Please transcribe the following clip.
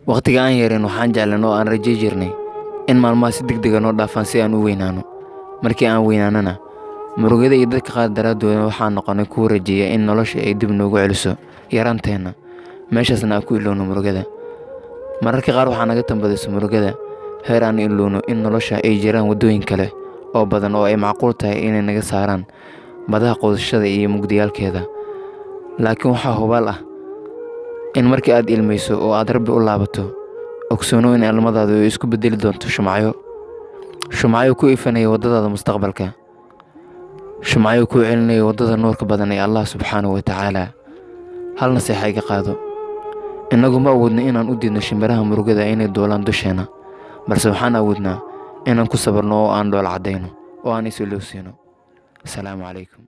waqtiga aan yareen waxaan jeclan oo aan rajay jirnay in maalmaha si degdeg ah noo dhaafaan si aan u weynaano. Markii aan weynaanana murugada iyo dadka qaar daraadoodna waxaan noqonay kuwa rajeeya in nolosha ay dib noogu celiso yaraanteena, meeshaasna aan ku ilowno murugada. Mararka qaar waxaa naga tambadayso murugada heer aan ilowno in nolosha ay jiraan waddooyin kale oo badan oo ay macquul tahay inay naga saaraan badaha qoodashada iyo mugdiyaalkeeda. Laakiin waxaa hubaal ah in markii aad ilmayso oo aad Rabbi u laabato, ogsoonow in ilmadaadu ay isku beddeli doonto shumacyo ku ifanaya waddadaada mustaqbalka, shumacyo ku celinaya waddada nuurka badan ee Allah subxaanahu wa tacaala. Hal naseexa iga qaado: innagu ma awoodno inaan u diidno shimbiraha murugada inay duulaan dusheena, balse waxaan awoodnaa inaan ku sabarno oo aan dhoola caddayno oo aan is ilowsiino. Assalaamu calaykum.